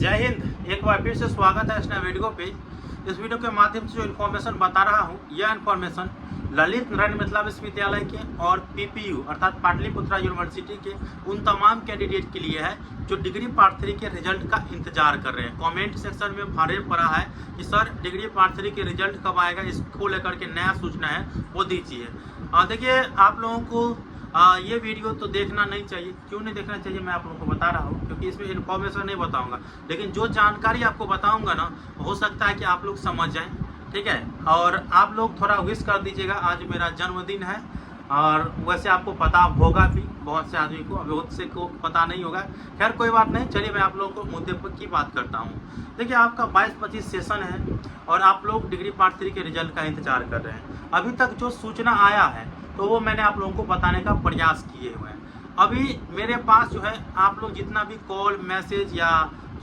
जय हिंद। एक बार फिर से स्वागत है इस नए वीडियो पे। इस वीडियो के माध्यम से जो इन्फॉर्मेशन बता रहा हूँ, यह इन्फॉर्मेशन ललित नारायण मिथिला विश्वविद्यालय के और पीपीयू अर्थात पाटलिपुत्रा यूनिवर्सिटी के उन तमाम कैंडिडेट के लिए है जो डिग्री पार्ट 3 के रिजल्ट का इंतजार कर रहे हैं। कमेंट सेक्शन में भारे पड़ा है कि सर डिग्री पार्ट 3 के रिजल्ट कब आएगा, इसको लेकर के नया सूचना है वो दीजिए। देखिए, आप लोगों को ये वीडियो तो देखना नहीं चाहिए। क्यों नहीं देखना चाहिए मैं आप लोगों को बता रहा हूँ, क्योंकि इसमें इन्फॉर्मेशन नहीं बताऊंगा, लेकिन जो जानकारी आपको बताऊंगा ना, हो सकता है कि आप लोग समझ जाएं। ठीक है, और आप लोग थोड़ा विश कर दीजिएगा। आज मेरा जन्मदिन है और वैसे आपको पता होगा भी, बहुत से आदमी को, बहुत से को पता नहीं होगा। खैर कोई बात नहीं, चलिए मैं आप लोगों को मुद्दे पर की बात करता हूँ। देखिए, आपका 22-25 सेशन है और आप लोग डिग्री पार्ट 3 के रिजल्ट का इंतजार कर रहे हैं। अभी तक जो सूचना आया है तो वो मैंने आप लोगों को बताने का प्रयास किए हुए हैं। अभी मेरे पास जो है, आप लोग जितना भी कॉल मैसेज या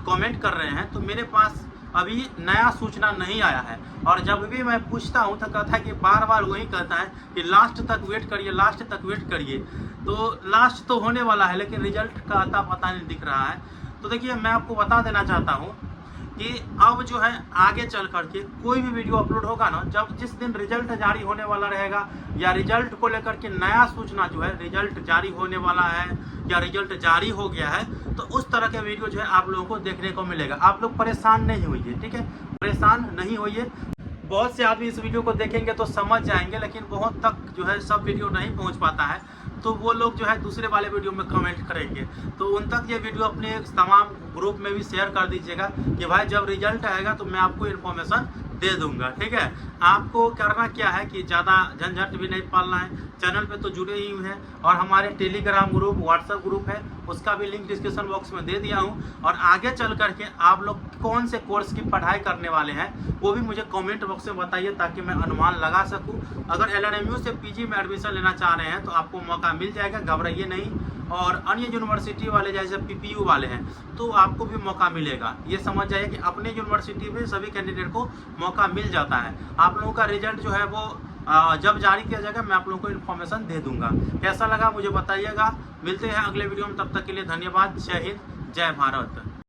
कमेंट कर रहे हैं, तो मेरे पास अभी नया सूचना नहीं आया है। और जब भी मैं पूछता हूं तो कहता है कि बार बार वही कहता है कि लास्ट तक वेट करिए, लास्ट तक वेट करिए। तो लास्ट तो होने वाला है, लेकिन रिजल्ट का अता पता नहीं दिख रहा है। तो देखिए, मैं आपको बता देना चाहता हूँ कि अब जो है आगे चल करके कोई भी वीडियो अपलोड होगा ना, जब जिस दिन रिजल्ट जारी होने वाला रहेगा या रिजल्ट को लेकर के नया सूचना जो है, रिजल्ट जारी होने वाला है या रिजल्ट जारी हो गया है, तो उस तरह के वीडियो जो है आप लोगों को देखने को मिलेगा। आप लोग परेशान नहीं होइए, ठीक है, परेशान नहीं होइए। बहुत से आदमी इस वीडियो को देखेंगे तो समझ जाएंगे, लेकिन बहुत तक जो है सब वीडियो नहीं पहुंच पाता है, तो वो लोग जो है दूसरे वाले वीडियो में कमेंट करेंगे। तो उन तक ये वीडियो अपने तमाम ग्रुप में भी शेयर कर दीजिएगा कि भाई जब रिजल्ट आएगा तो मैं आपको इन्फॉर्मेशन दे दूंगा। ठीक है, आपको करना क्या है कि ज़्यादा झंझट भी नहीं पालना है। चैनल पे तो जुड़े ही हैं और हमारे टेलीग्राम ग्रुप, व्हाट्सएप ग्रुप है, उसका भी लिंक डिस्क्रिप्शन बॉक्स में दे दिया हूँ। और आगे चल करके आप लोग कौन से कोर्स की पढ़ाई करने वाले हैं वो भी मुझे कमेंट बॉक्स में बताइए, ताकि मैं अनुमान लगा सकूँ। अगर LNMU से PG में एडमिशन लेना चाह रहे हैं तो आपको मौका मिल जाएगा, घबराइए नहीं। और अन्य यूनिवर्सिटी वाले जैसे PPU वाले हैं तो आपको भी मौका मिलेगा। ये समझ जाइए कि अपने यूनिवर्सिटी में सभी कैंडिडेट को मौका मिल जाता है। आप लोगों का रिजल्ट जो है वो जब जारी किया जाएगा मैं आप लोगों को इन्फॉर्मेशन दे दूंगा। कैसा लगा मुझे बताइएगा। मिलते हैं अगले वीडियो में, तब तक के लिए धन्यवाद। जय हिंद, जय भारत।